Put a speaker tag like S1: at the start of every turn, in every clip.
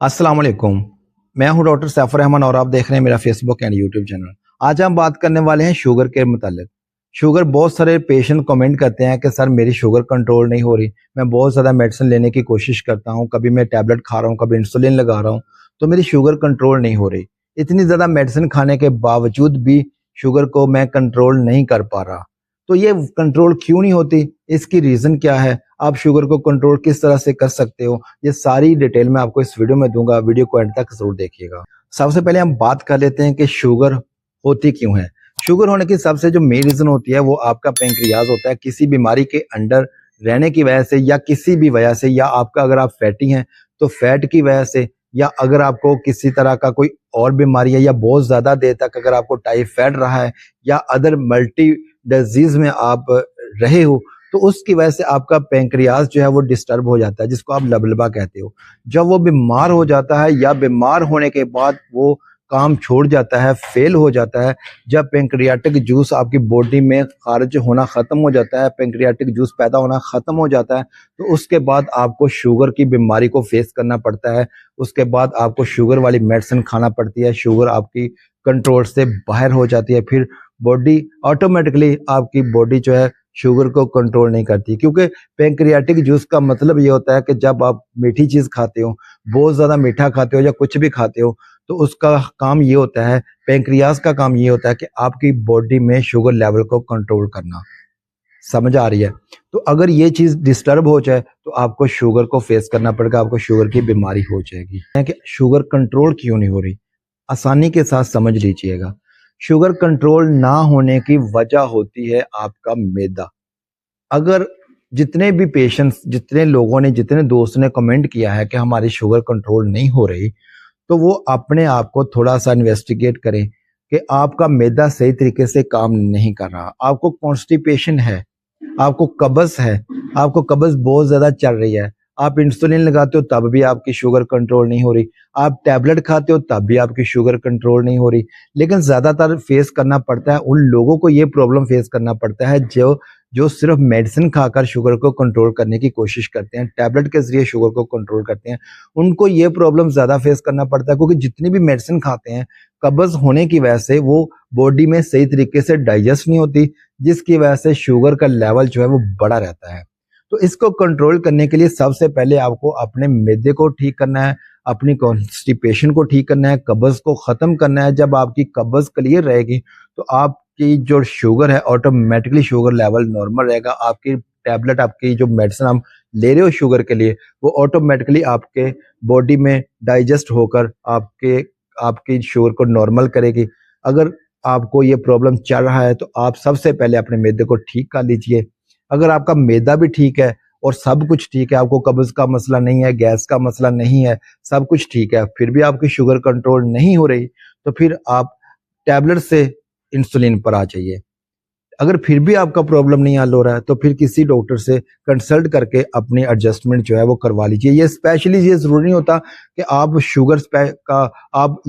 S1: अस्सलाम वालेकुम। मैं हूं डॉक्टर सैफुर रहमान और आप देख रहे हैं मेरा फेसबुक एंड यूट्यूब चैनल। आज हम बात करने वाले हैं शुगर के मुतालिक। शुगर, बहुत सारे पेशेंट कमेंट करते हैं कि सर मेरी शुगर कंट्रोल नहीं हो रही, मैं बहुत ज़्यादा मेडिसिन लेने की कोशिश करता हूं, कभी मैं टैबलेट खा रहा हूं, कभी इंसुलिन लगा रहा हूं, तो मेरी शुगर कंट्रोल नहीं हो रही। इतनी ज़्यादा मेडिसिन खाने के बावजूद भी शुगर को मैं कंट्रोल नहीं कर पा रहा। तो ये कंट्रोल क्यों नहीं होती, इसकी रीज़न क्या है, आप शुगर को कंट्रोल किस तरह से कर सकते हो, ये सारी डिटेल मैं आपको इस वीडियो में दूंगा। वीडियो को एंड तक जरूर देखिएगा। सबसे पहले हम बात कर लेते हैं कि शुगर होती क्यों है। शुगर होने की सबसे जो मेन रीजन होती है वो आपका पेंक्रियाज होता है। किसी बीमारी के अंडर रहने की वजह से या किसी भी वजह से, या आपका अगर आप फैटी हैं तो फैट की वजह से, या अगर आपको किसी तरह का कोई और बीमारी है, या बहुत ज्यादा देर तक अगर आपको टाइफाइड रहा है या अदर मल्टी डिजीज में आप रहे हो, तो उसकी वजह से आपका पेंक्रियाज जो है वो डिस्टर्ब हो जाता है, जिसको आप लबलबा कहते हो। जब वो बीमार हो जाता है या बीमार होने के बाद वो काम छोड़ जाता है, फेल हो जाता है, जब पेंक्रियाटिक जूस आपकी बॉडी में खारिज होना खत्म हो जाता है, पेंक्रियाटिक जूस पैदा होना खत्म हो जाता है, तो उसके बाद आपको शुगर की बीमारी को फेस करना पड़ता है। उसके बाद आपको शुगर वाली मेडिसिन खाना पड़ती है, शुगर आपकी कंट्रोल से बाहर हो जाती है। फिर बॉडी ऑटोमेटिकली, आपकी बॉडी जो है शुगर को कंट्रोल नहीं करती, क्योंकि पेंक्रियाटिक जूस का मतलब ये होता है कि जब आप मीठी चीज खाते हो, बहुत ज्यादा मीठा खाते हो या कुछ भी खाते हो, तो उसका काम ये होता है, पेंक्रियाज का काम ये होता है कि आपकी बॉडी में शुगर लेवल को कंट्रोल करना। समझ आ रही है? तो अगर ये चीज डिस्टर्ब हो जाए तो आपको शुगर को फेस करना पड़ेगा, आपको शुगर की बीमारी हो जाएगी। कि शुगर कंट्रोल क्यों नहीं हो रही, आसानी के साथ समझ लीजिएगा। शुगर कंट्रोल ना होने की वजह होती है आपका मैदा। अगर जितने भी पेशेंट्स, जितने लोगों ने, जितने दोस्तों ने कमेंट किया है कि हमारी शुगर कंट्रोल नहीं हो रही, तो वो अपने आप को थोड़ा सा इन्वेस्टिगेट करें कि आपका मैदा सही तरीके से काम नहीं कर रहा, आपको कॉन्स्टिपेशन है, आपको कब्ज है, आपको कब्ज बहुत ज्यादा चल रही है, आप इंसुलिन लगाते हो तब भी आपकी शुगर कंट्रोल नहीं हो रही, आप टैबलेट खाते हो तब भी आपकी शुगर कंट्रोल नहीं हो रही। लेकिन ज्यादातर फेस करना पड़ता है उन लोगों को, ये प्रॉब्लम फेस करना पड़ता है जो जो सिर्फ मेडिसिन खाकर शुगर को कंट्रोल करने की कोशिश करते हैं, टैबलेट के जरिए शुगर को कंट्रोल करते हैं। उनको ये प्रॉब्लम ज्यादा फेस करना पड़ता है, क्योंकि जितनी भी मेडिसिन खाते हैं, कब्ज होने की वजह से वो बॉडी में सही तरीके से डाइजेस्ट नहीं होती, जिसकी वजह से शुगर का लेवल जो है वो बड़ा रहता है। तो इसको कंट्रोल करने के लिए सबसे पहले आपको अपने मैदे को ठीक करना है, अपनी कॉन्स्टिपेशन को ठीक करना है, कब्ज को खत्म करना है। जब आपकी कब्ज क्लियर रहेगी तो आपकी जो शुगर है, ऑटोमेटिकली शुगर लेवल नॉर्मल रहेगा। आपकी टैबलेट, आपकी जो मेडिसिन आप ले रहे हो शुगर के लिए, वो ऑटोमेटिकली आपके बॉडी में डाइजेस्ट होकर आपकी शुगर को नॉर्मल करेगी। अगर आपको ये प्रॉब्लम चल रहा है तो आप सबसे पहले अपने मैदे को ठीक कर लीजिए। अगर आपका मैदा भी ठीक है और सब कुछ ठीक है, आपको कब्ज का मसला नहीं है, गैस का मसला नहीं है, सब कुछ ठीक है, फिर भी आपकी शुगर कंट्रोल नहीं हो रही, तो फिर आप टैबलेट से इंसुलिन पर आ जाइए। अगर फिर भी आपका प्रॉब्लम नहीं हल हो रहा है तो फिर किसी डॉक्टर से कंसल्ट करके अपनी एडजस्टमेंट जो है वो करवा लीजिए। ये स्पेशली ये जरूरी नहीं होता कि आप शुगर का आप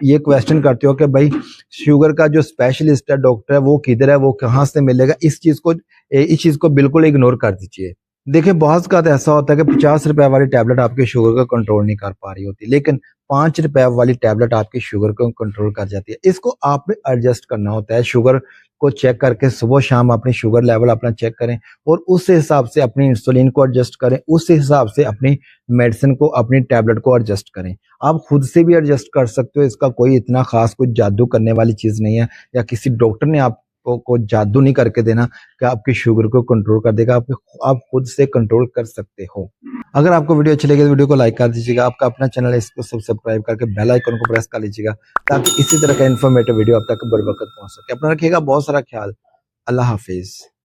S1: ये क्वेश्चन करते हो कि भाई शुगर का जो स्पेशलिस्ट है, डॉक्टर है, वो किधर है, वो कहाँ से मिलेगा। इस चीज को बिल्कुल इग्नोर कर दीजिए। देखिए, बहुत का ऐसा होता है कि 50 रुपए वाली टैबलेट आपके शुगर को कंट्रोल नहीं कर पा रही होती, लेकिन 5 रुपए वाली टैबलेट आपकी शुगर को कंट्रोल कर जाती है। इसको आपने एडजस्ट करना होता है। शुगर को चेक करके सुबह शाम अपनी शुगर लेवल अपना चेक करें और उस हिसाब से अपनी इंसुलिन को एडजस्ट करें, उस हिसाब से अपनी मेडिसिन को, अपनी टैबलेट को एडजस्ट करें। आप खुद से भी एडजस्ट कर सकते हो, इसका कोई इतना खास कुछ जादू करने वाली चीज नहीं है, या किसी डॉक्टर ने आपको को जादू नहीं करके देना कि आपकी शुगर को कंट्रोल कर देगा। आप खुद से कंट्रोल कर सकते हो। अगर आपको वीडियो अच्छी लगे तो वीडियो को लाइक कर दीजिएगा। आपका अपना चैनल है, इसको सब्सक्राइब करके बेल आइकन को प्रेस कर लीजिएगा, ताकि इसी तरह का इन्फॉर्मेटिव वीडियो आप तक बर वक्त पहुंच सके। अपना रखिएगा बहुत सारा ख्याल। अल्लाह हाफिज।